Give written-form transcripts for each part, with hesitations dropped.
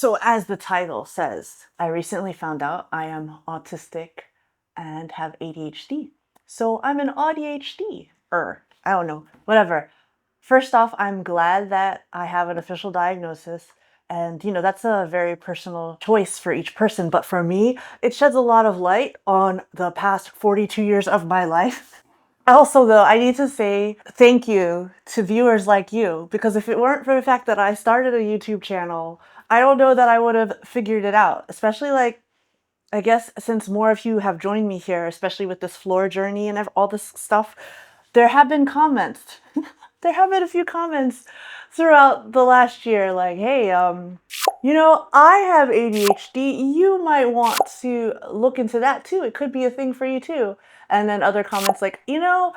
So as the title says, I recently found out I am autistic and have ADHD. So I'm an AuDHD. I don't know, whatever. First off, I'm glad that I have an official diagnosis. And, that's a very personal choice for each person. But for me, it sheds a lot of light on the past 42 years of my life. Also, though, I need to say thank you to viewers like you, because if it weren't for the fact that I started a YouTube channel, I don't know that I would have figured it out. Especially, like, I guess since more of you have joined me here, especially with this floor journey and all this stuff, there have been comments. There have been a few comments throughout the last year, like, hey, I have ADHD. You might want to look into that too. It could be a thing for you too. And then other comments like, I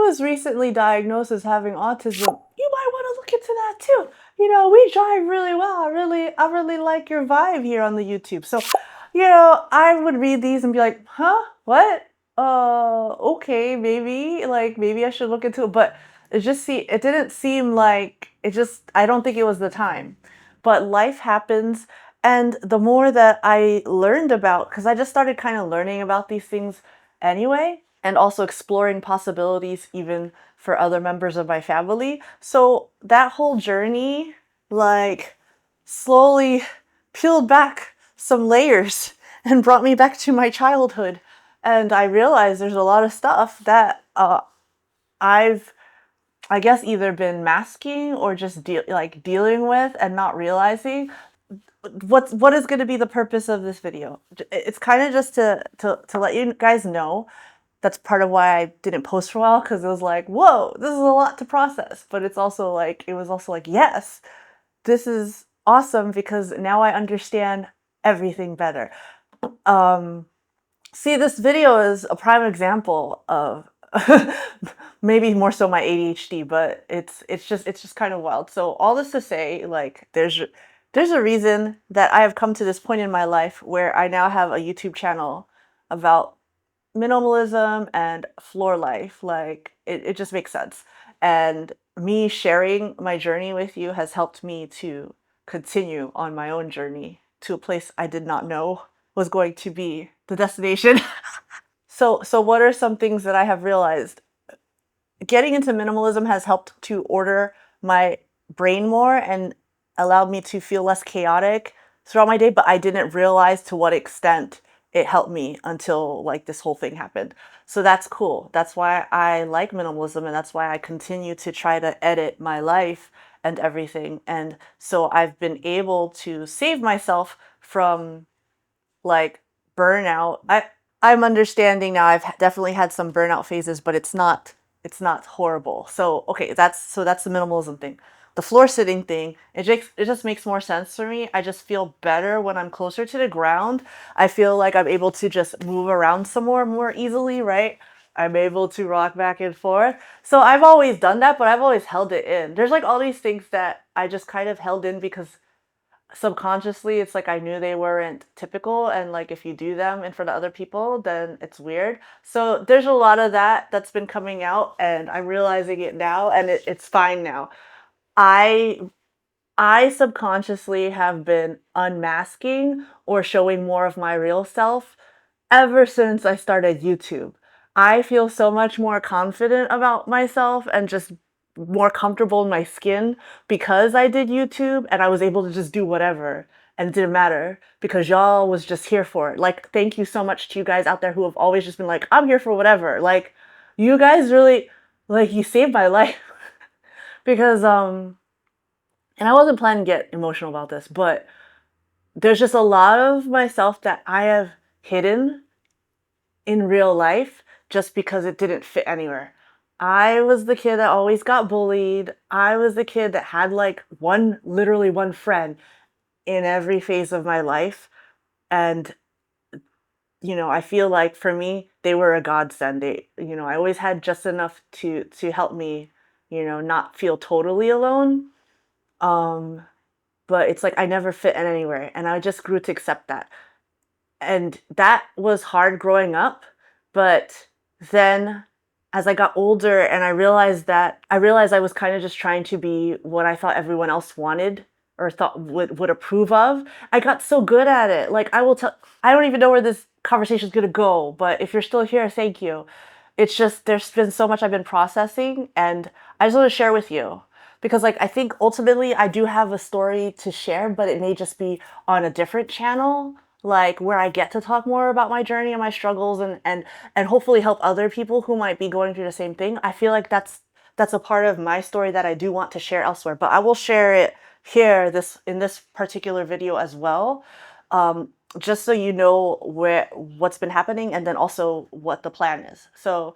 was recently diagnosed as having autism. You might want to look into that too. We drive really well. I really like your vibe here on the YouTube. So, I would read these and be like, huh? What? Okay, maybe I should look into it. But it didn't seem like I don't think it was the time. But life happens. And the more that I learned about, because I just started kind of learning about these things anyway, and also exploring possibilities even for other members of my family. So that whole journey, like, slowly peeled back some layers and brought me back to my childhood. And I realized there's a lot of stuff that I've, I guess, either been masking or just dealing with and not realizing. What is going to be the purpose of this video? It's kind of just to let you guys know. That's part of why I didn't post for a while, because it was like, whoa, this is a lot to process. But it was also like, yes, this is awesome because now I understand everything better. See, this video is a prime example of maybe more so my ADHD, but it's just kind of wild. So all this to say, like, there's a reason that I have come to this point in my life where I now have a YouTube channel about minimalism and floor life. Like, it just makes sense. And me sharing my journey with you has helped me to continue on my own journey to a place I did not know was going to be the destination. So what are some things that I have realized? Getting into minimalism has helped to order my brain more and allowed me to feel less chaotic throughout my day, but I didn't realize to what extent it helped me until, like, this whole thing happened. So that's cool. That's why I like minimalism, and that's why I continue to try to edit my life and everything. And so I've been able to save myself from, like, burnout. I'm understanding now. I've definitely had some burnout phases, but it's not horrible. So okay, that's the minimalism thing. The floor sitting thing, it just makes more sense for me. I just feel better when I'm closer to the ground. I feel like I'm able to just move around some more easily, right? I'm able to rock back and forth. So I've always done that, but I've always held it in. There's like all these things that I just kind of held in because subconsciously it's like I knew they weren't typical, and like if you do them in front of other people then it's weird. So there's a lot of that that's been coming out, and I'm realizing it now, and it's fine now. I i subconsciously have been unmasking or showing more of my real self ever since I started YouTube. I feel so much more confident about myself and just more comfortable in my skin because I did YouTube, and I was able to just do whatever, and it didn't matter because y'all was just here for it. Like, thank you so much to you guys out there who have always just been like, I'm here for whatever. Like, you guys really, like, you saved my life. Because and I wasn't planning to get emotional about this, but there's just a lot of myself that I have hidden in real life just because it didn't fit anywhere. I was the kid that always got bullied. I was the kid that had like literally one friend in every phase of my life. And, I feel like for me, they were a godsend. I always had just enough to help me, not feel totally alone. Um, but it's like I never fit in anywhere, and I just grew to accept that. And that was hard growing up, but then as I got older and I realized I was kind of just trying to be what I thought everyone else wanted or thought would approve of. I got so good at it. Like I will tell, I don't even know where this conversation is going to go, but if you're still here, thank you. It's just there's been so much I've been processing, and I just want to share with you because like I think ultimately I do have a story to share, but it may just be on a different channel, like where I get to talk more about my journey and my struggles, and hopefully help other people who might be going through the same thing. I feel like that's a part of my story that I do want to share elsewhere, but I will share it here this in this particular video as well, just so you know what's been happening and then also what the plan is. So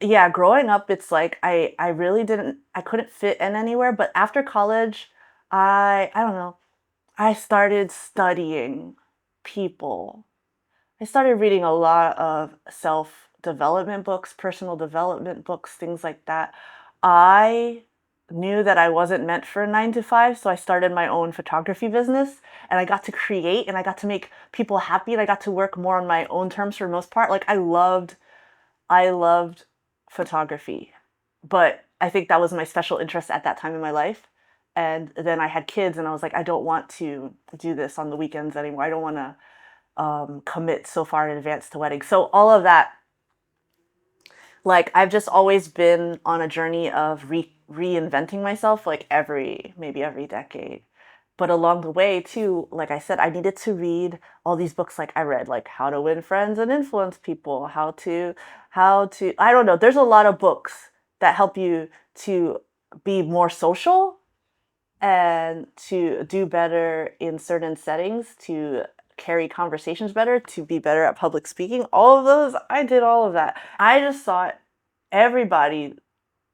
yeah, growing up, it's like I really didn't I couldn't fit in anywhere, but after college, I don't know, I started studying people. I started reading a lot of self-development books, personal development books, things like that. I knew that I wasn't meant for a 9 to 5, so I started my own photography business, and I got to create and I got to make people happy, and I got to work more on my own terms for the most part. Like I loved photography, but I think that was my special interest at that time in my life. And then I had kids, and I was like, I don't want to do this on the weekends anymore. I don't want to commit so far in advance to weddings. So all of that, like I've just always been on a journey of reinventing myself, like maybe every decade. But along the way too, like I said, I needed to read all these books. Like I read like How to Win Friends and Influence People, how to I don't know. There's a lot of books that help you to be more social and to do better in certain settings, to carry conversations better, to be better at public speaking. All of those, I did all of that. I just thought everybody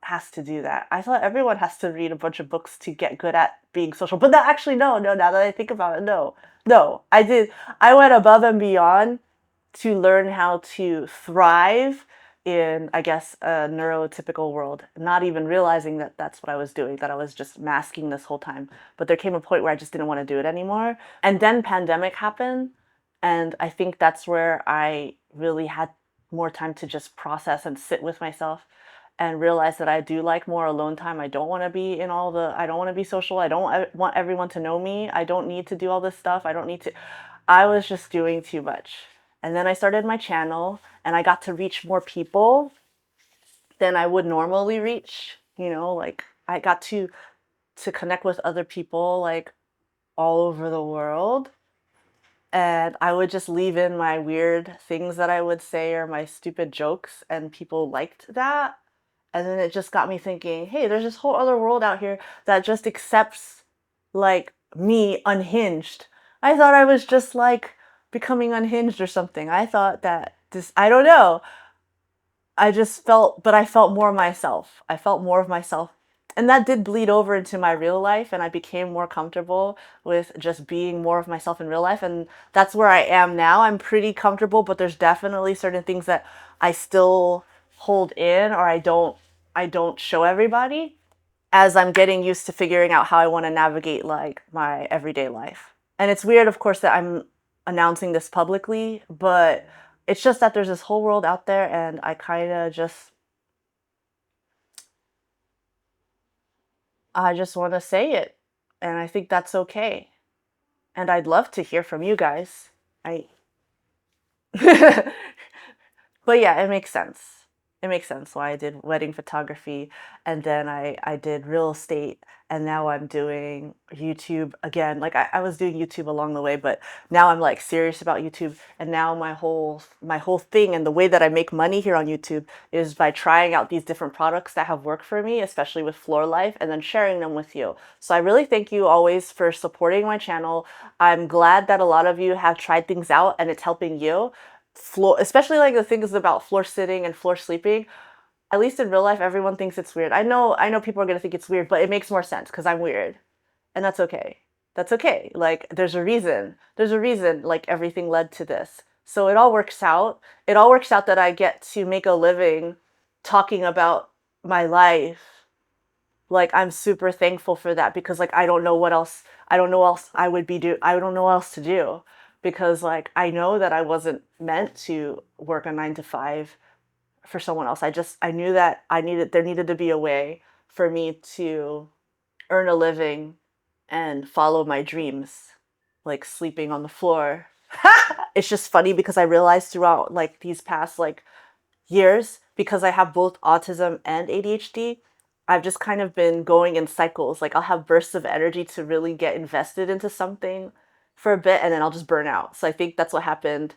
has to do that. I thought everyone has to read a bunch of books to get good at being social. But that actually, no, now that I think about it, no. No, I did. I went above and beyond to learn how to thrive in, I guess, a neurotypical world, not even realizing that that's what I was doing, that I was just masking this whole time. But there came a point where I just didn't want to do it anymore. And then pandemic happened, and I think that's where I really had more time to just process and sit with myself and realize that I do like more alone time. I don't want to be in I don't want to be social. I don't want everyone to know me. I don't need to do all this stuff. I don't need to. I was just doing too much. And then I started my channel, and I got to reach more people than I would normally reach. Like I got to connect with other people like all over the world. And I would just leave in my weird things that I would say or my stupid jokes, and people liked that. And then it just got me thinking, hey, there's this whole other world out here that just accepts like me unhinged. I thought I was just like becoming unhinged or something. I thought that I don't know. But I felt more myself. I felt more of myself. And that did bleed over into my real life, and I became more comfortable with just being more of myself in real life. And that's where I am now. I'm pretty comfortable, but there's definitely certain things that I still hold in, or I don't show everybody, as I'm getting used to figuring out how I want to navigate like my everyday life. And it's weird, of course, that I'm announcing this publicly, but it's just that there's this whole world out there, and I just want to say it. And I think that's okay. And I'd love to hear from you guys. I But yeah, it makes sense. It makes sense why I did wedding photography, and then I did real estate, and now I'm doing YouTube again. Like I was doing YouTube along the way, but now I'm like serious about YouTube. And now my whole thing and the way that I make money here on YouTube is by trying out these different products that have worked for me, especially with Floor Life, and then sharing them with you. So I really thank you always for supporting my channel. I'm glad that a lot of you have tried things out and it's helping you. Especially like the things about floor sitting and floor sleeping. At least in real life, everyone thinks it's weird. I know people are gonna think it's weird, but it makes more sense because I'm weird, and that's okay. That's okay. Like there's a reason. There's a reason. Like everything led to this. So it all works out. It all works out that I get to make a living talking about my life. Like I'm super thankful for that, because like I don't know what else. I don't know else I would be do. I don't know what else to do, because like I know that I wasn't meant to work a 9 to 5 for someone else. I knew that there needed to be a way for me to earn a living and follow my dreams, like sleeping on the floor. It's just funny because I realized throughout like these past like years, because I have both autism and ADHD, I've just kind of been going in cycles. Like I'll have bursts of energy to really get invested into something for a bit and then I'll just burn out. So I think that's what happened.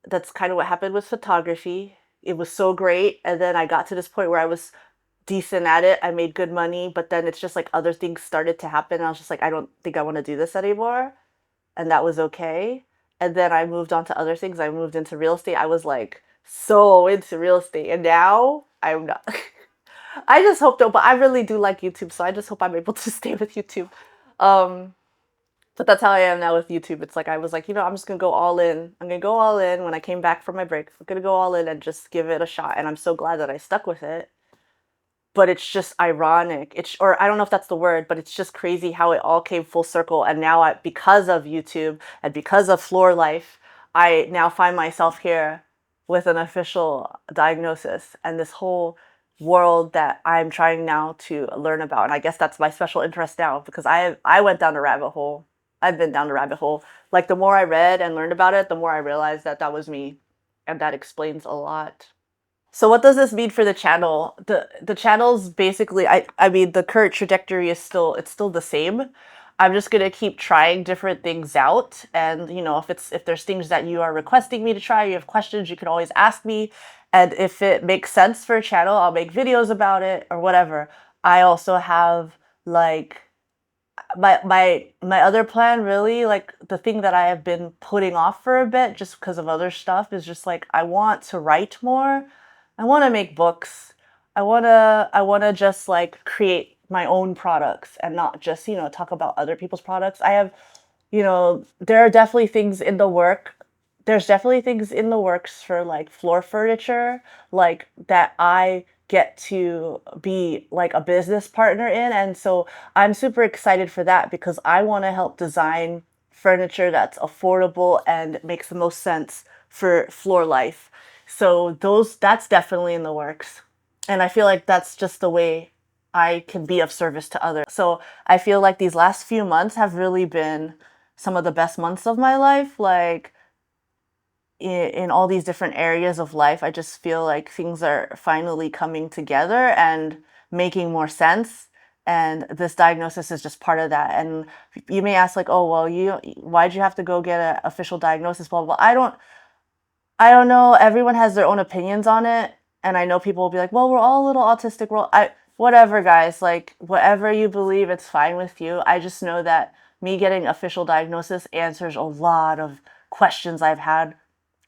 That's kind of what happened with photography. It was so great. And then I got to this point where I was decent at it. I made good money, but then it's just like other things started to happen. And I was just like, I don't think I want to do this anymore. And that was okay. And then I moved on to other things. I moved into real estate. I was like so into real estate. And now I'm not. I just hope though, but I really do like YouTube. So I just hope I'm able to stay with YouTube. Um, but that's how I am now with YouTube. It's like I was like, I'm just gonna go all in. I'm gonna go all in when I came back from my break. I'm gonna go all in and just give it a shot. And I'm so glad that I stuck with it. But it's just ironic. Or I don't know if that's the word, but it's just crazy how it all came full circle. And now because of YouTube and because of Floor Life, I now find myself here with an official diagnosis and this whole world that I'm trying now to learn about. And I guess that's my special interest now because I went down a rabbit hole. I've been down the rabbit hole. Like the more I read and learned about it, the more I realized that that was me. And that explains a lot. So what does this mean for the channel? The channel's basically I mean the current trajectory is still the same. I'm just gonna keep trying different things out, and if there's things that you are requesting me to try, you have questions, you can always ask me, and if it makes sense for a channel, I'll make videos about it or whatever. I also have like my other plan, really, like the thing that I have been putting off for a bit just because of other stuff, is just like I want to write more. I want to make books. I want to just like create my own products and not just, talk about other people's products. There are definitely things in the work. There's definitely things in the works for like floor furniture, like that I get to be like a business partner in. And so I'm super excited for that because I want to help design furniture that's affordable and makes the most sense for floor life. So that's definitely in the works. And I feel like that's just the way I can be of service to others. So I feel like these last few months have really been some of the best months of my life. Like in all these different areas of life, I just feel like things are finally coming together and making more sense. And this diagnosis is just part of that. And you may ask, like, oh, well, why'd you have to go get an official diagnosis? Blah, blah, blah. I don't know. Everyone has their own opinions on it. And I know people will be like, well, we're all a little autistic. Whatever, guys. Like, whatever you believe, it's fine with you. I just know that me getting official diagnosis answers a lot of questions I've had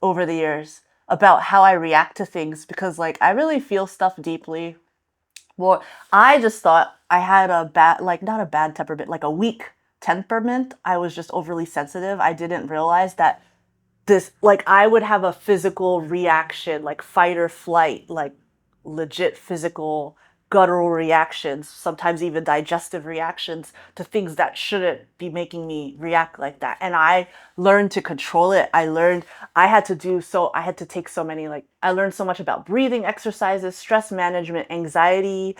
over the years about how I react to things because, like, I really feel stuff deeply. Well, I just thought I had a bad, like, not a bad temperament, like a weak temperament. I was just overly sensitive. I didn't realize that like I would have a physical reaction, like fight or flight, like legit physical guttural reactions, sometimes even digestive reactions to things that shouldn't be making me react like that. And I learned to control it. I had to take so many, like, I learned so much about breathing exercises, stress management, anxiety.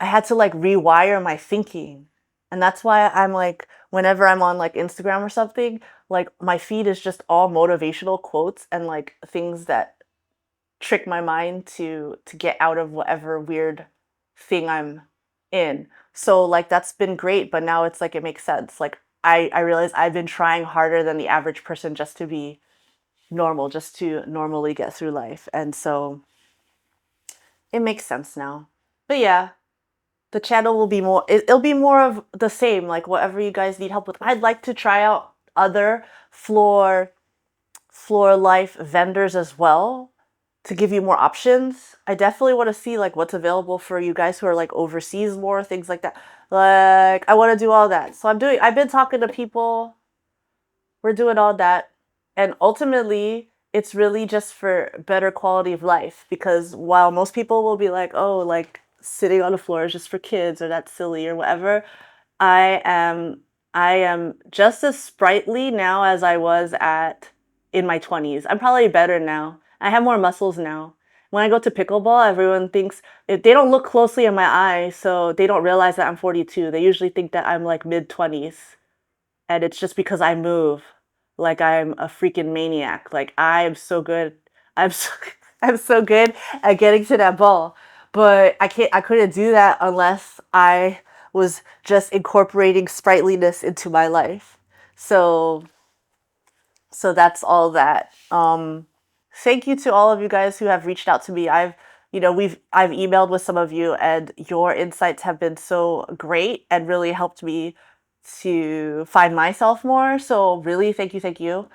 I had to like rewire my thinking. And that's why I'm like, whenever I'm on like Instagram or something, like my feed is just all motivational quotes and like things that trick my mind to get out of whatever weird thing I'm in. So like that's been great, but now it's like it makes sense. Like I realize I've been trying harder than the average person just to be normal, just to normally get through life. And so it makes sense now. But yeah, the channel will be it'll be more of the same, like whatever you guys need help with. I'd like to try out other floor life vendors as well to give you more options. I definitely want to see like what's available for you guys who are like overseas more, things like that. Like I want to do all that. So I've been talking to people. We're doing all that. And ultimately, it's really just for better quality of life because while most people will be like, "Oh, like sitting on the floor is just for kids or that's silly or whatever," I am I am just as sprightly now as I was in my 20s. I'm probably better now. I have more muscles now. when I go to pickleball, everyone thinks if they don't look closely in my eyes, so they don't realize that I'm 42. They usually think that I'm like mid-20s, and it's just because I move like I'm a freaking maniac. Like I am so good. I'm so, I'm so good at getting to that ball. But I couldn't do that unless I was just incorporating sprightliness into my life. So that's all that. Thank you to all of you guys who have reached out to me. I've emailed with some of you, and your insights have been so great and really helped me to find myself more. So really, thank you.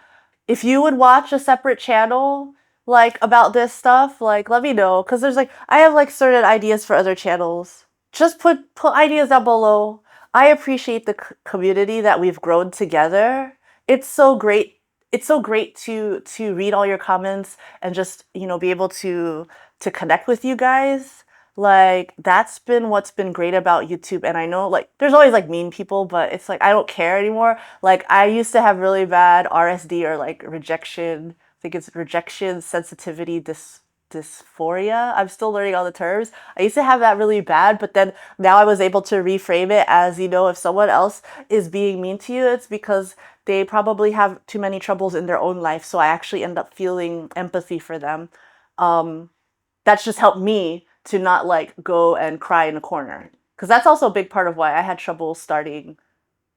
If you would watch a separate channel like about this stuff, like let me know, because there's like I have like certain ideas for other channels. Just put ideas down below. I appreciate the community that we've grown together. It's so great. It's so great to read all your comments and just, be able to connect with you guys. Like that's been what's been great about YouTube. And I know like there's always like mean people, but it's like I don't care anymore. Like I used to have really bad RSD, or like rejection. I think it's rejection sensitivity dysphoria. I'm still learning all the terms. I used to have that really bad, but then now I was able to reframe it as, if someone else is being mean to you, it's because they probably have too many troubles in their own life. So I actually end up feeling empathy for them. That's just helped me to not like go and cry in a corner. Because that's also a big part of why I had trouble starting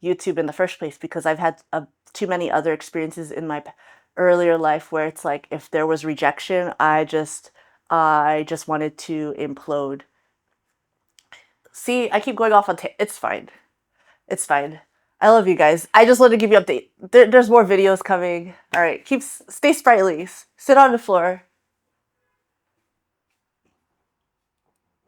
YouTube in the first place, because I've had too many other experiences in my earlier life where it's like if there was rejection, I just wanted to implode. See, I keep going off on it's fine. It's fine. I love you guys. I just wanted to give you an update. There's more videos coming. All right, stay sprightly. Sit on the floor.